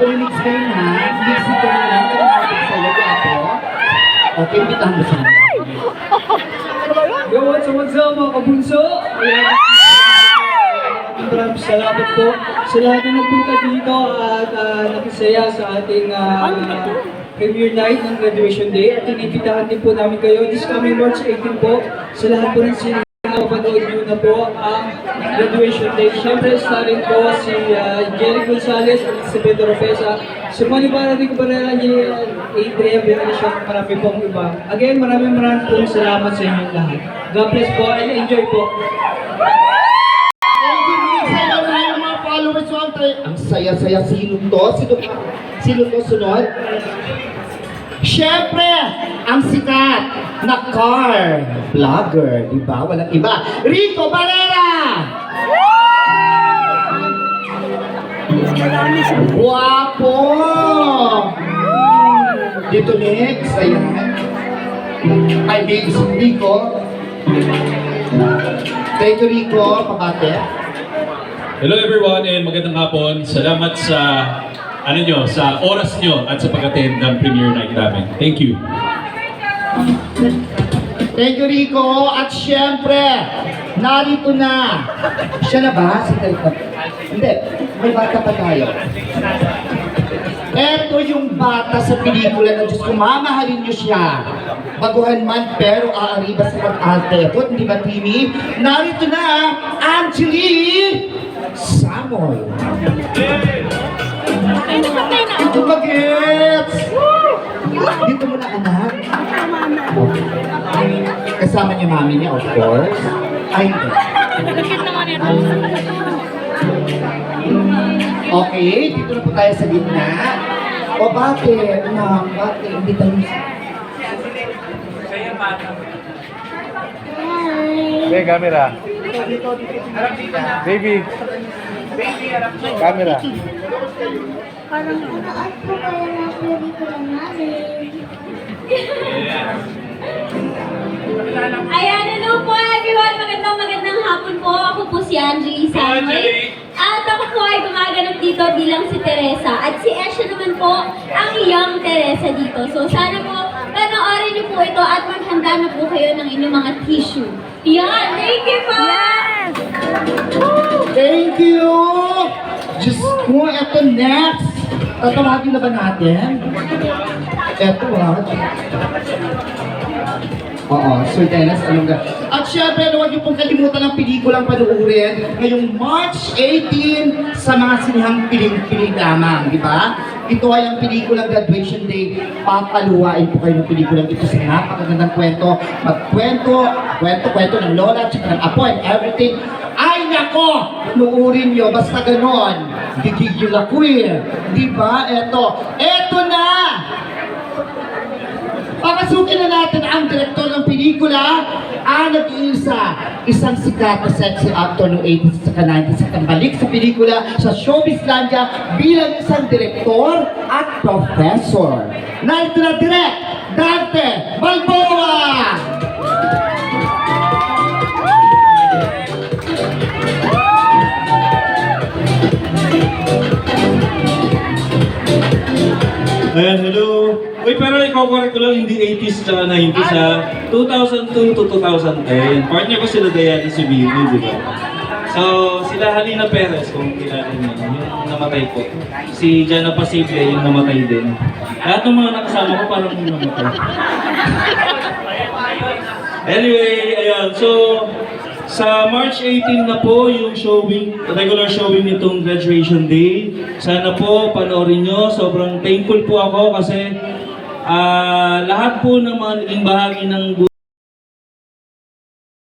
Mix kayo na. Mix ito na lang. Kaya natin sa'yo, Apo. Okay, bitahan mo siya. Yo, what's up mga kabunso? Maraming salamat po sa lahat na nagpunta dito at nakisaya sa ating premiere night ng graduation day. At inibitahan din po namin kayo this coming March 18 po sa lahat po ng sino mapanood nyo na po ang graduation day. Siyempre, starring po si Jerry Gonzalez at si Pedro Ropesa. Si Manibara Rico Barrera, Adrian Benalisha, marami pong iba. Again, maraming pong salamat sa inyong lahat. God bless po and enjoy po. Ang saya-saya. Sino to? Sino to sunod? Siyempre, ang sikat na car vlogger, di ba? Walang iba. Rico Barrera! Guwapo! Dito next, ayan. Ay, Rico. Thank you, Rico. Pabate. Hello everyone and magandang hapon. Salamat sa sa oras nyo at sa pag-attend ng premiere night namin. Thank you. Thank you, Rico. At syempre, narito na. Siya na ba? Si Rico? Hindi. May bata pa tayo. Ito yung bata sa pelikula na Diyos ko, mamahalin nyo siya. Baguhan man, pero aariba sa pag-arte. Ito, hindi ba, Timmy? Narito na, Angeli Samoy. Ito bagets! Dito mo na, anak. Okay. Kasama niya mami niya, of course. Ay, hindi. Okay, dito na po tayo sa gitna. O bakit? Bakit? Hindi tayo Hey, camera. Baby. Camera. Parang ano po kaya na pelikula namin? Ayan, hello po everyone! Magandang hapon po. Ako po si Angeli Samoy. At ako po ay gumaganap dito bilang si Teresa. At si Esha naman po, ang young Teresa dito. So sana po, panoorin niyo po ito at maghanda na po kayo ng inyong mga tissue. Yan! Thank you po! Yes! Thank you! Diyos ko, eto next. Tatawagin na ba natin? Eto Oo, Sir Dennis, anong At syempre, huwag niyo pong kalimutan ang pelikulang panuurin ngayong March 18 sa mga sinihang piling-piling lamang, di ba? Ito ay ang pelikulang graduation day. Papaluwain po kayo ng pelikulang ito sa napakagandang kwento. Kwento ng lola, tsaka ng apo and everything. Ay nako! Nuurin nyo, basta ganon. Gigigil ako eh. Di ba? Eto na! Papasukin na natin ang direktor ng pelikula, ang nag-iisa, isang sikat na sexy actor ng 80s at 90s at ang balik sa pelikula sa Showbizlandia bilang isang direktor at professor. Narito na direct, Dante Balboa! Ayan, hello. Uy, pero ikaw-correct ko lang, hindi 80s tsaka 90s ha. 2002 to 2010. Partner ko sila Diana Subiri, di ba? So, sila Halina Perez, kung kilala niyo, yung namatay po. Si Jana Pasible, yung namatay din. Lahat ng mga nakasama ko parang yung namatay. Anyway, ayan. So, sa March 18 na po yung regular showing nitong graduation day. Sana po panoorin nyo. Sobrang thankful po ako kasi lahat po ng mga naging bahagi ng